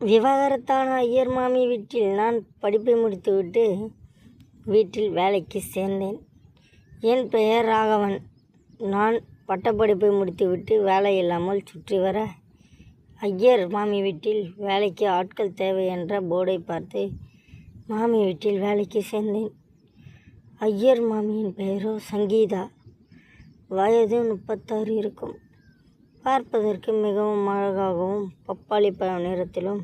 விவாகரத்தான ஐயர் மாமி வீட்டில் நான் படிப்பை முடித்துவிட்டு வீட்டில் வேலைக்கு சேர்ந்தேன். என் பெயர் ராகவன். நான் பட்டப்படிப்பை முடித்துவிட்டு வேலை இல்லாமல் சுற்றி வர ஐயர் மாமி வீட்டில் வேலைக்கு ஆட்கள் தேவை என்ற போர்டை பார்த்து மாமி வீட்டில் வேலைக்கு சேர்ந்தேன். ஐயர் மாமியின் பெயரோ சங்கீதா. வயது 36 இருக்கும். பார்ப்பதற்கு மிகவும் அழகாகவும் பப்பாளி பழ நிறத்திலும்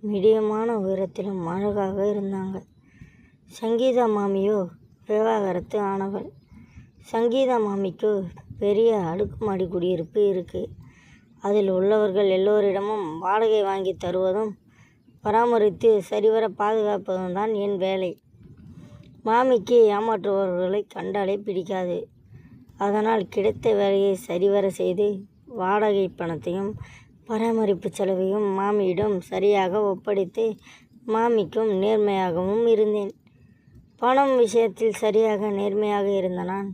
மீடியமான உயரத்திலும் அழகாக இருந்தாங்க. சங்கீதா மாமியோ விவாகரத்து ஆனவள். சங்கீதா மாமிக்கு பெரிய அடுக்குமாடி குடியிருப்பு இருக்குது. அதில் உள்ளவர்கள் எல்லோரிடமும் வாடகை வாங்கி தருவதும் பராமரித்து சரிவர பாதுகாப்பதும் தான் என் வேலை. மாமிக்கு ஏமாற்றுபவர்களை கண்டாலே பிடிக்காது. அதனால் கிடைத்த வேலையை சரிவர செய்து வாடகை பணத்தையும் பராமரிப்பு செலவையும் மாமியிடம் சரியாக ஒப்படைத்து மாமிக்கும் நேர்மையாகவும் இருந்தேன். பணம் விஷயத்தில் சரியாக நேர்மையாக இருந்த நான்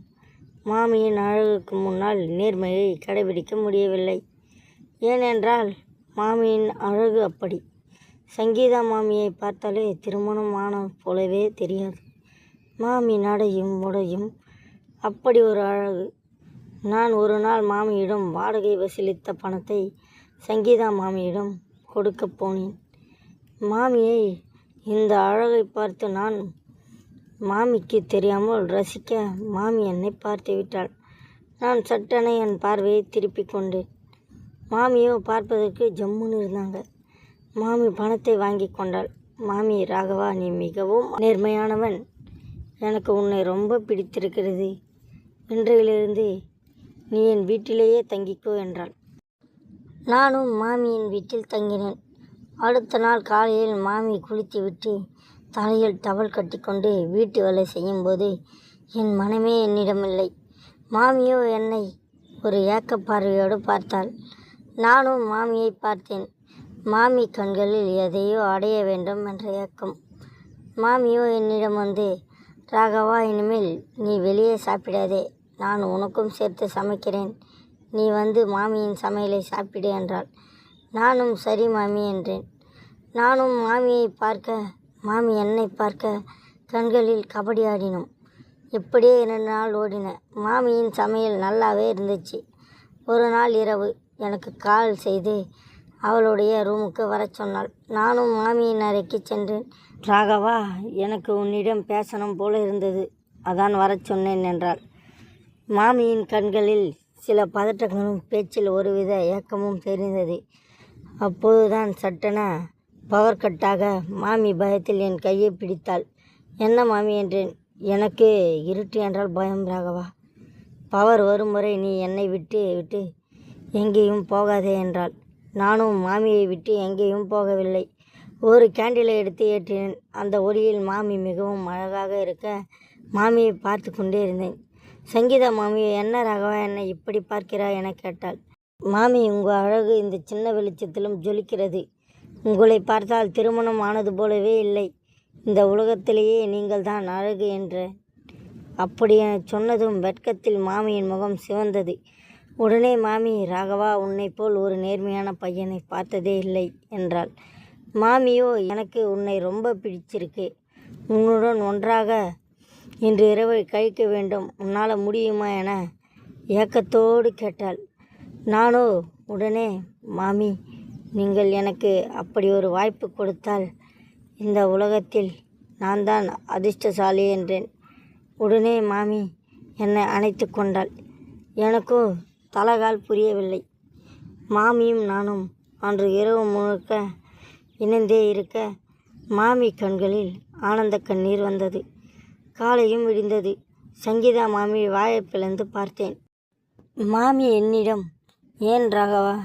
மாமியின் அழகுக்கு முன்னால் நேர்மையை கடைபிடிக்க முடியவில்லை. ஏனென்றால் மாமியின் அழகு அப்படி. சங்கீதா மாமியை பார்த்தாலே திருமணம் ஆன போலவே தெரியாது. மாமி நடையும் உடையும் அப்படி ஒரு அழகு. நான் ஒரு நாள் மாமியிடம் வாடகை வசூலித்த பணத்தை சங்கீதா மாமியிடம் கொடுக்க போனேன். மாமியை இந்த அழகை பார்த்து நான் மாமிக்கு தெரியாமல் ரசிக்க மாமி என்னை பார்த்து விட்டாள். நான் சட்டென என் பார்வையை திருப்பி கொண்டேன். மாமியோ பார்ப்பதற்கு ஜம்முன்னு இருந்தாங்க. மாமி பணத்தை வாங்கி கொண்டாள். மாமி, ராகவா, நீ மிகவும் நேர்மையானவன். எனக்கு உன்னை ரொம்ப பிடித்திருக்கிறது. இன்றையிலிருந்து நீ என் வீட்டிலேயே தங்கிக்கோ என்றாள். நானும் மாமியின் வீட்டில் தங்கினேன். அடுத்த நாள் காலையில் மாமி குளித்துவிட்டு தலையில் டவல் கட்டிக்கொண்டு வீட்டு வேலை செய்யும்போது என் மனமே என்னிடமில்லை. மாமியோ என்னை ஒரு ஏக்க பார்வையோடு பார்த்தாள். நானும் மாமியை பார்த்தேன். மாமி கண்களில் எதையோ அடைய வேண்டும் என்ற ஏக்கம். மாமியோ என்னிடம் வந்து, ராகவா, இனிமேல் நீ வெளியே சாப்பிடாதே. நான் உனக்கும் சேர்த்து சமைக்கிறேன். நீ வந்து மாமியின் சமையலை சாப்பிடு என்றாள். நானும் சரி மாமி என்றேன். நானும் மாமியை பார்க்க, மாமி என்னை பார்க்க கண்களில் கபடி ஆடினோம். இப்படியே 2 நாள் ஓடின. மாமியின் சமையல் நல்லாவே இருந்துச்சு. ஒரு நாள் இரவு எனக்கு கால் செய்து அவளுடைய ரூமுக்கு வரச் சொன்னாள். நானும் மாமியின் அறைக்கு சென்றேன். ராகவா, எனக்கு உன்னிடம் பேசணும் போல இருந்தது, அதான் வரச் சொன்னேன் என்றாள். மாமியின் கண்களில் சில பதட்டங்களும் பேச்சில் ஒருவித ஏக்கமும் தெரிந்தது. அப்போதுதான் சட்டென பவர் கட்டாக மாமி பயத்தில் என் கையை பிடித்தாள். என்ன மாமி என்றேன். எனக்கு இருட்டு என்றால் பயம் ராகவா. பவர் வரும் வரை நீ என்னை விட்டு விட்டு எங்கேயும் போகாதே என்றாள். நானும் மாமியை விட்டு எங்கேயும் போகவில்லை. ஒரு கேண்டிலை எடுத்து ஏற்றினேன். அந்த ஒளியில் மாமி மிகவும் அழகாக இருக்க மாமியை பார்த்து கொண்டே இருந்தேன். சங்கீதா மாமி, என்ன ராகவா, என்னை இப்படி பார்க்கிறாய் என கேட்டாள். மாமி, உங்கள் அழகு இந்த சின்ன வெளிச்சத்திலும் ஜொலிக்கிறது. உங்களை பார்த்தால் திருமணம் ஆனது போலவே இல்லை. இந்த உலகத்திலேயே நீங்கள் தான் அழகு என்றேன். அப்படி என சொன்னதும் வெட்கத்தில் மாமியின் முகம் சிவந்தது. உடனே மாமி, ராகவா, உன்னை போல் ஒரு நேர்மையான பையனை பார்த்ததே இல்லை என்றாள். மாமியோ, எனக்கு உன்னை ரொம்ப பிடிச்சிருக்கு. உன்னுடன் ஒன்றாக இன்று இரவை கழிக்க வேண்டும். உன்னால் முடியுமா என ஏக்கத்தோடு கேட்டாள். நானோ உடனே, மாமி, நீங்கள் எனக்கு அப்படி ஒரு வாய்ப்பு கொடுத்தால் இந்த உலகத்தில் நான் தான் அதிர்ஷ்டசாலி என்றேன். உடனே மாமி என்னை அணைத்து கொண்டாள். எனக்கோ தலகால் புரியவில்லை. மாமியும் நானும் அன்று இரவு முழுக்க இணைந்தே இருக்க மாமி கண்களில் ஆனந்த கண்ணீர் வந்தது. காலையும் விடிந்தது. சங்கீதா மாமி வாயை பிளந்து பார்த்தேன். மாமி என்னிடம், ஏன் ராகவா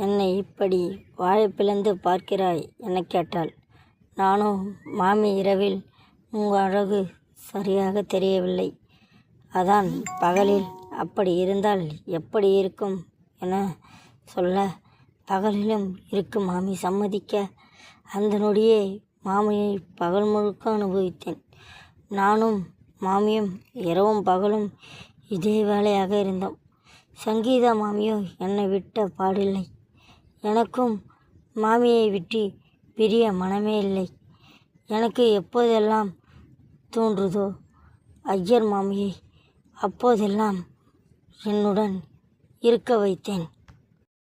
என்னை இப்படி வாயை பிளந்து பார்க்கிறாய் என கேட்டாள். நானோ, மாமி, இரவில் உங்கள் அழகு சரியாக தெரியவில்லை. அதான் பகலில் அப்படி இருந்தால் எப்படி இருக்கும் என சொல்ல, பகலிலும் இருக்கும் மாமி சம்மதிக்க அந்த நொடியே மாமியை பகல் முழுக்க அனுபவித்தேன். நானும் மாமியும் இரவும் பகலும் இதே வேலையாக இருந்தோம். சங்கீதா மாமியோ என்னை விட்ட பாடில்லை. எனக்கும் மாமியை விட்டு பிரிய மனமே இல்லை. எனக்கு எப்போதெல்லாம் தோன்றுதோ ஐயர் மாமியை அப்போதெல்லாம் என்னுடன் இருக்க வைத்தேன்.